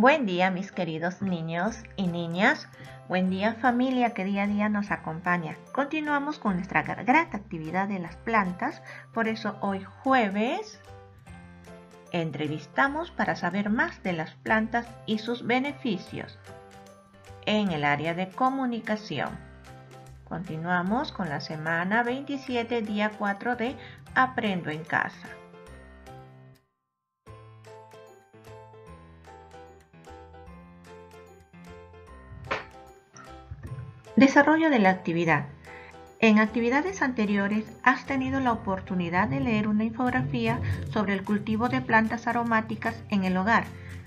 Buen día, mis queridos niños y niñas. Buen día, familia que día a día nos acompaña. Continuamos con nuestra grata actividad de las plantas. Por eso hoy jueves entrevistamos para saber más de las plantas y sus beneficios en el área de comunicación. Continuamos con la semana 27, día 4 de Aprendo en Casa. Desarrollo de la actividad. En actividades anteriores has tenido la oportunidad de leer una infografía sobre el cultivo de plantas aromáticas en el hogar.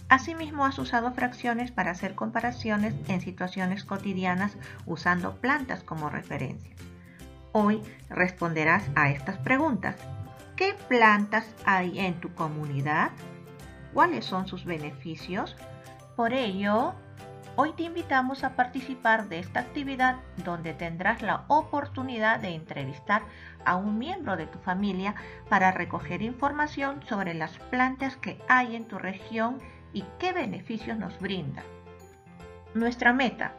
Asimismo, has usado fracciones para hacer comparaciones en situaciones cotidianas usando plantas como referencia. Hoy responderás a estas preguntas. ¿Qué plantas hay en tu comunidad? ¿Cuáles son sus beneficios? Por ello, hoy te invitamos a participar de esta actividad donde tendrás la oportunidad de entrevistar a un miembro de tu familia para recoger información sobre las plantas que hay en tu región y qué beneficios nos brindan. Nuestra meta: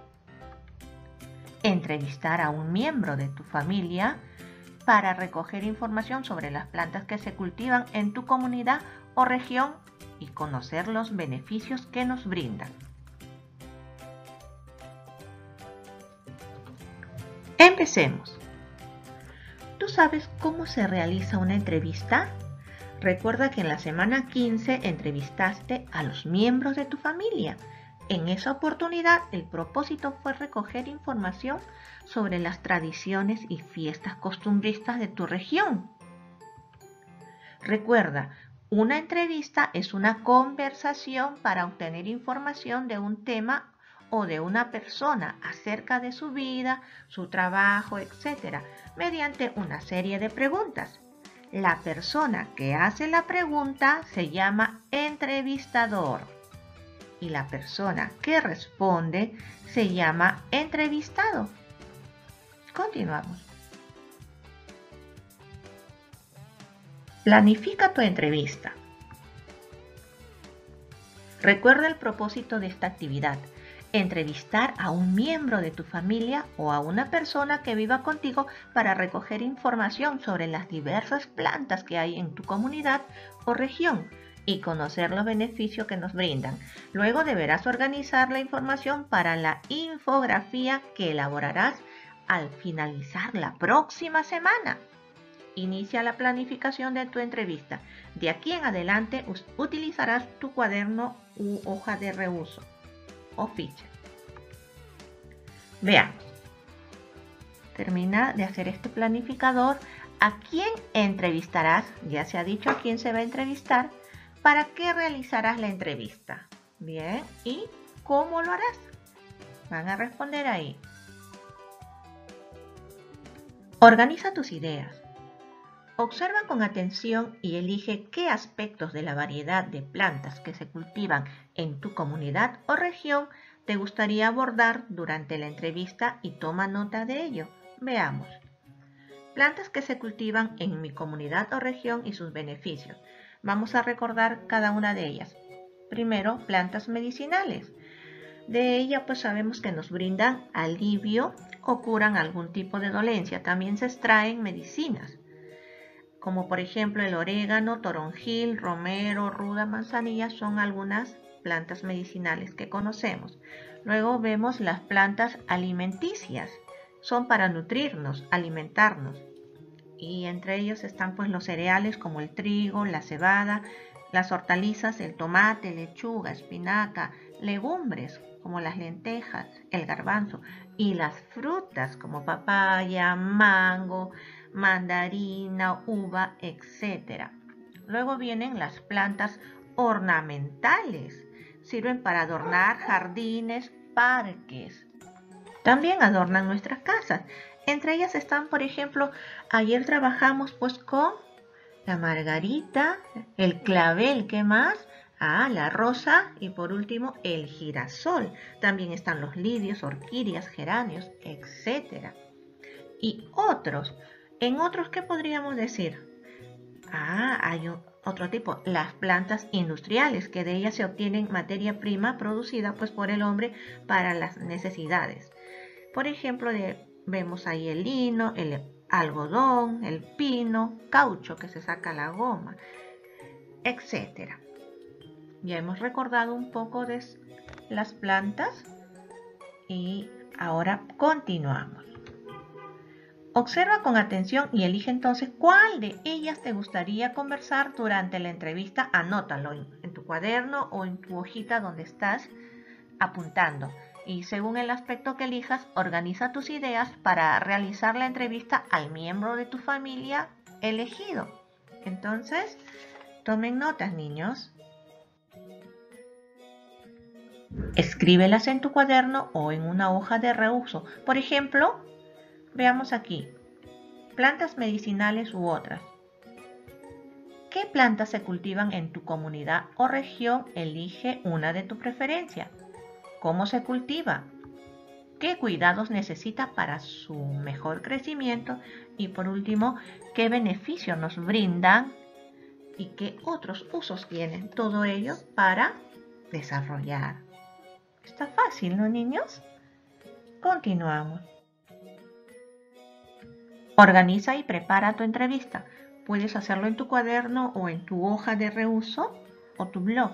entrevistar a un miembro de tu familia para recoger información sobre las plantas que se cultivan en tu comunidad o región y conocer los beneficios que nos brindan. Empecemos. ¿Tú sabes cómo se realiza una entrevista? Recuerda que en la semana 15 entrevistaste a los miembros de tu familia. En esa oportunidad, el propósito fue recoger información sobre las tradiciones y fiestas costumbristas de tu región. Recuerda, una entrevista es una conversación para obtener información de un tema o de una persona acerca de su vida, su trabajo, etc., mediante una serie de preguntas. La persona que hace la pregunta se llama entrevistador y la persona que responde se llama entrevistado. Continuamos. Planifica tu entrevista. Recuerda el propósito de esta actividad: entrevistar a un miembro de tu familia o a una persona que viva contigo para recoger información sobre las diversas plantas que hay en tu comunidad o región y conocer los beneficios que nos brindan. Luego deberás organizar la información para la infografía que elaborarás al finalizar la próxima semana. Inicia la planificación de tu entrevista. De aquí en adelante utilizarás tu cuaderno u hoja de reuso o ficha. Veamos. Termina de hacer este planificador. ¿A quién entrevistarás? Ya se ha dicho a quién se va a entrevistar. ¿Para qué realizarás la entrevista? Bien, ¿y cómo lo harás? Van a responder ahí. Organiza tus ideas. Observa con atención y elige qué aspectos de la variedad de plantas que se cultivan en tu comunidad o región te gustaría abordar durante la entrevista y toma nota de ello. Veamos. Plantas que se cultivan en mi comunidad o región y sus beneficios. Vamos a recordar cada una de ellas. Primero, plantas medicinales. De ellas pues sabemos que nos brindan alivio o curan algún tipo de dolencia. También se extraen medicinas, como por ejemplo el orégano, toronjil, romero, ruda, manzanilla, son algunas plantas medicinales que conocemos. Luego vemos las plantas alimenticias, son para nutrirnos, alimentarnos. Y entre ellos están pues los cereales como el trigo, la cebada, las hortalizas, el tomate, lechuga, espinaca, legumbres como las lentejas, el garbanzo, y las frutas como papaya, mango, mandarina, uva, etc. Luego vienen las plantas ornamentales. Sirven para adornar jardines, parques. También adornan nuestras casas. Entre ellas están, por ejemplo, ayer trabajamos pues con la margarita, el clavel, ¿qué más? La rosa y por último el girasol. También están los lirios, orquídeas, geranios, etc. Y otros. En otros, ¿qué podríamos decir? Hay otro tipo, las plantas industriales, que de ellas se obtienen materia prima producida pues por el hombre para las necesidades. Por ejemplo, vemos ahí el lino, el algodón, el pino, caucho que se saca la goma, etc. Ya hemos recordado un poco de las plantas y ahora continuamos. Observa con atención y elige entonces cuál de ellas te gustaría conversar durante la entrevista. Anótalo en tu cuaderno o en tu hojita donde estás apuntando. Y según el aspecto que elijas, organiza tus ideas para realizar la entrevista al miembro de tu familia elegido. Entonces, tomen notas, niños. Escríbelas en tu cuaderno o en una hoja de reuso. Por ejemplo, veamos aquí, plantas medicinales u otras. ¿Qué plantas se cultivan en tu comunidad o región? Elige una de tu preferencia. ¿Cómo se cultiva? ¿Qué cuidados necesita para su mejor crecimiento? Y por último, ¿qué beneficios nos brindan y qué otros usos tienen? Todo ello para desarrollar. Está fácil, ¿no, niños? Continuamos. Organiza y prepara tu entrevista. Puedes hacerlo en tu cuaderno o en tu hoja de reuso o tu blog.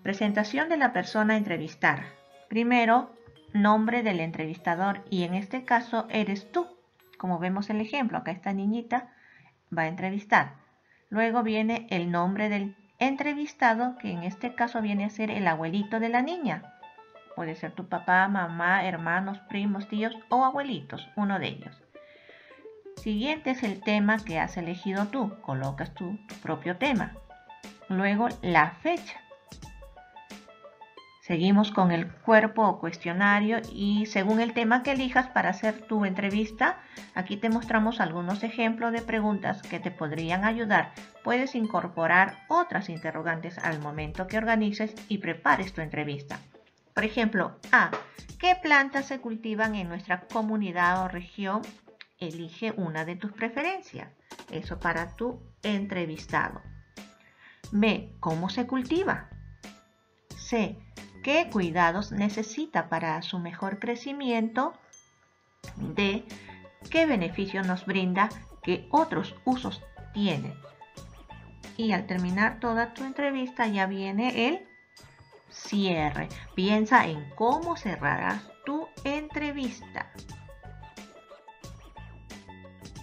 Presentación de la persona a entrevistar. Primero, nombre del entrevistador y en este caso eres tú. Como vemos el ejemplo, acá esta niñita va a entrevistar. Luego viene el nombre del entrevistado, que en este caso viene a ser el abuelito de la niña. Puede ser tu papá, mamá, hermanos, primos, tíos o abuelitos, uno de ellos. Siguiente es el tema que has elegido tú. Colocas tu propio tema. Luego la fecha. Seguimos con el cuerpo o cuestionario y según el tema que elijas para hacer tu entrevista, aquí te mostramos algunos ejemplos de preguntas que te podrían ayudar. Puedes incorporar otras interrogantes al momento que organices y prepares tu entrevista. Por ejemplo, A. ¿Qué plantas se cultivan en nuestra comunidad o región? Elige una de tus preferencias. Eso para tu entrevistado. B. ¿Cómo se cultiva? C. ¿Qué cuidados necesita para su mejor crecimiento? D. ¿Qué beneficio nos brinda? ¿Qué otros usos tiene? Y al terminar toda tu entrevista ya viene el cierre. Piensa en cómo cerrarás tu entrevista.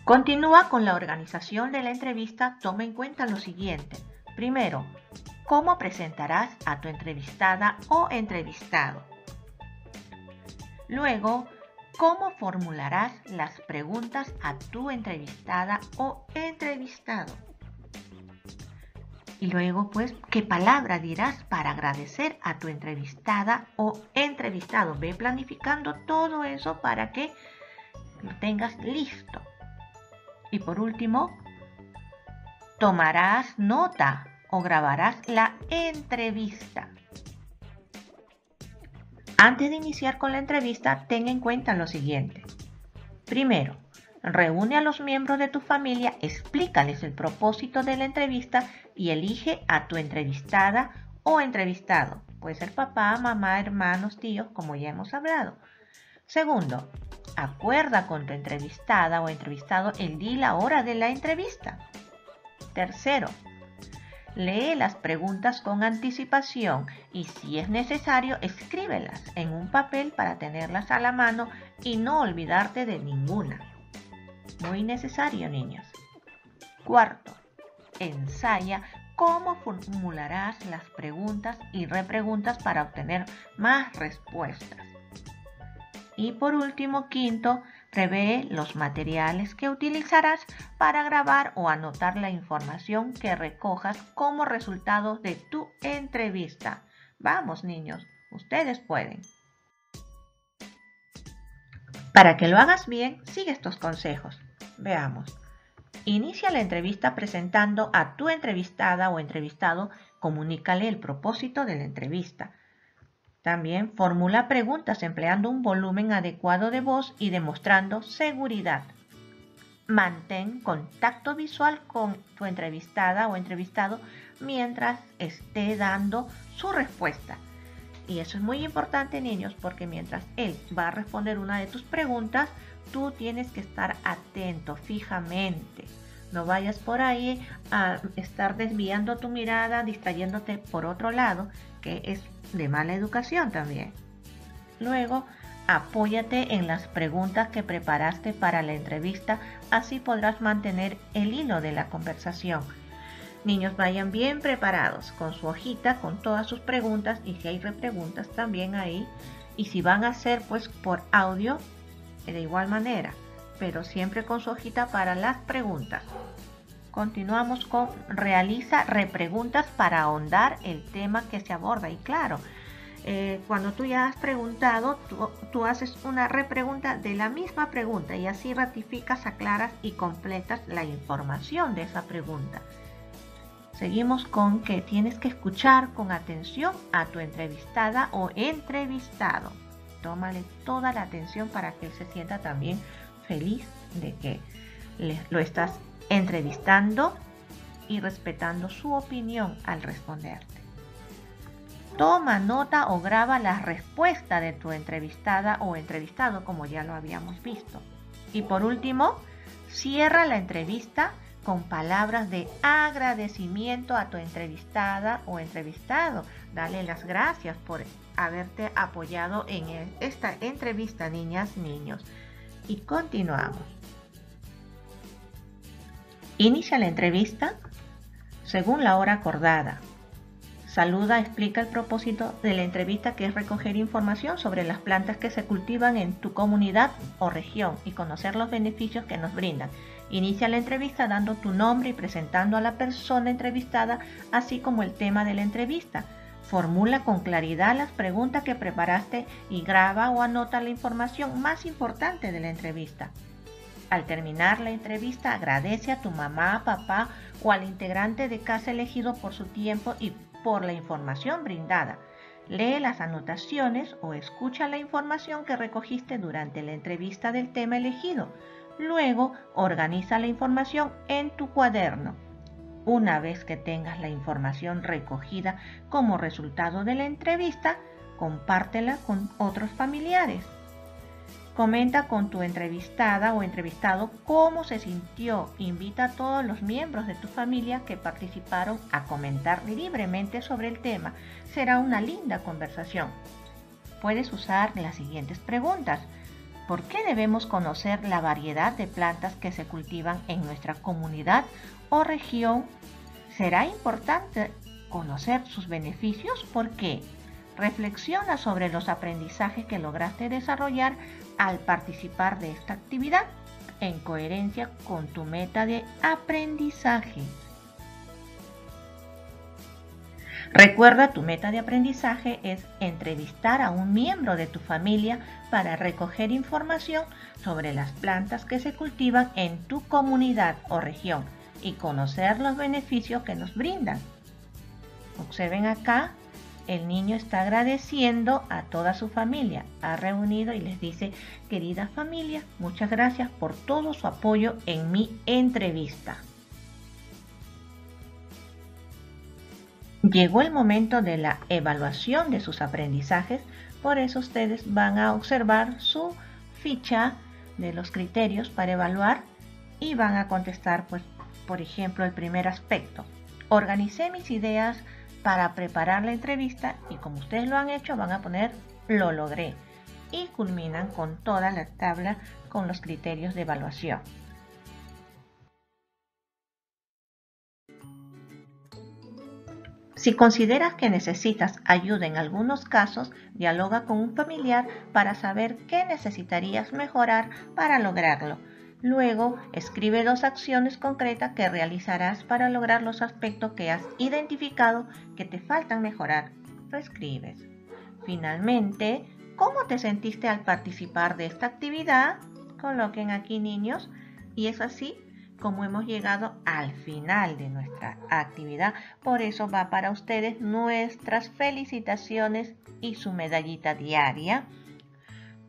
Continúa con la organización de la entrevista. Toma en cuenta lo siguiente. Primero, ¿cómo presentarás a tu entrevistada o entrevistado? Luego, ¿cómo formularás las preguntas a tu entrevistada o entrevistado? Y luego, pues, ¿qué palabra dirás para agradecer a tu entrevistada o entrevistado? Ve planificando todo eso para que lo tengas listo. Y por último, tomarás nota o grabarás la entrevista. Antes de iniciar con la entrevista, ten en cuenta lo siguiente. Primero, reúne a los miembros de tu familia, explícales el propósito de la entrevista y elige a tu entrevistada o entrevistado. Puede ser papá, mamá, hermanos, tíos, como ya hemos hablado. Segundo, acuerda con tu entrevistada o entrevistado el día y la hora de la entrevista. Tercero, lee las preguntas con anticipación y si es necesario, escríbelas en un papel para tenerlas a la mano y no olvidarte de ninguna. Muy necesario, niños. Cuarto, ensaya cómo formularás las preguntas y repreguntas para obtener más respuestas. Y por último, quinto, prevé los materiales que utilizarás para grabar o anotar la información que recojas como resultado de tu entrevista. Vamos, niños, ustedes pueden. Para que lo hagas bien, sigue estos consejos. Veamos. Inicia la entrevista presentando a tu entrevistada o entrevistado. Comunícale el propósito de la entrevista. También formula preguntas empleando un volumen adecuado de voz y demostrando seguridad. Mantén contacto visual con tu entrevistada o entrevistado mientras esté dando su respuesta. Y eso es muy importante, niños, porque mientras él va a responder una de tus preguntas, tú tienes que estar atento fijamente. No vayas por ahí a estar desviando tu mirada, distrayéndote por otro lado, que es de mala educación también. Luego, apóyate en las preguntas que preparaste para la entrevista, así podrás mantener el hilo de la conversación. Niños, vayan bien preparados con su hojita, con todas sus preguntas, y si hay repreguntas también ahí. Y si van a hacer pues por audio, de igual manera, pero siempre con su hojita para las preguntas. Continuamos con realiza repreguntas para ahondar el tema que se aborda. Y claro, cuando tú ya has preguntado, tú haces una repregunta de la misma pregunta y así ratificas, aclaras y completas la información de esa pregunta. Seguimos con que tienes que escuchar con atención a tu entrevistada o entrevistado. Tómale toda la atención para que él se sienta también feliz de que lo estás entrevistando y respetando su opinión al responderte. Toma nota o graba la respuesta de tu entrevistada o entrevistado, como ya lo habíamos visto. Y por último, cierra la entrevista con palabras de agradecimiento a tu entrevistada o entrevistado. Dale las gracias por haberte apoyado en esta entrevista, niñas, niños. Y continuamos. Inicia la entrevista según la hora acordada. Saluda, explica el propósito de la entrevista, que es recoger información sobre las plantas que se cultivan en tu comunidad o región y conocer los beneficios que nos brindan. Inicia la entrevista dando tu nombre y presentando a la persona entrevistada, así como el tema de la entrevista. Formula con claridad las preguntas que preparaste y graba o anota la información más importante de la entrevista. Al terminar la entrevista, agradece a tu mamá, papá o al integrante de casa elegido por su tiempo y por la información brindada. Lee las anotaciones o escucha la información que recogiste durante la entrevista del tema elegido. Luego, organiza la información en tu cuaderno. Una vez que tengas la información recogida como resultado de la entrevista, compártela con otros familiares. Comenta con tu entrevistada o entrevistado cómo se sintió. Invita a todos los miembros de tu familia que participaron a comentar libremente sobre el tema. Será una linda conversación. Puedes usar las siguientes preguntas. ¿Por qué debemos conocer la variedad de plantas que se cultivan en nuestra comunidad o región? ¿Será importante conocer sus beneficios? ¿Por qué? Reflexiona sobre los aprendizajes que lograste desarrollar al participar de esta actividad en coherencia con tu meta de aprendizaje. Recuerda, tu meta de aprendizaje es entrevistar a un miembro de tu familia para recoger información sobre las plantas que se cultivan en tu comunidad o región y conocer los beneficios que nos brindan. Observen acá, el niño está agradeciendo a toda su familia. Ha reunido y les dice: querida familia, muchas gracias por todo su apoyo en mi entrevista. Llegó el momento de la evaluación de sus aprendizajes, por eso ustedes van a observar su ficha de los criterios para evaluar y van a contestar, pues, por ejemplo, el primer aspecto. Organicé mis ideas para preparar la entrevista y como ustedes lo han hecho, van a poner lo logré y culminan con toda la tabla con los criterios de evaluación. Si consideras que necesitas ayuda en algunos casos, dialoga con un familiar para saber qué necesitarías mejorar para lograrlo. Luego, escribe 2 acciones concretas que realizarás para lograr los aspectos que has identificado que te faltan mejorar. Lo escribes. Finalmente, ¿cómo te sentiste al participar de esta actividad? Coloquen aquí, niños, y es así como hemos llegado al final de nuestra actividad. Por eso va para ustedes nuestras felicitaciones y su medallita diaria.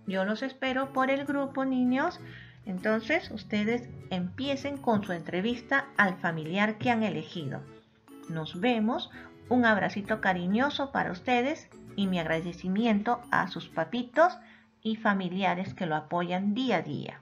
Yo los espero por el grupo, niños. Entonces, ustedes empiecen con su entrevista al familiar que han elegido. Nos vemos, un abracito cariñoso para ustedes y mi agradecimiento a sus papitos y familiares que lo apoyan día a día.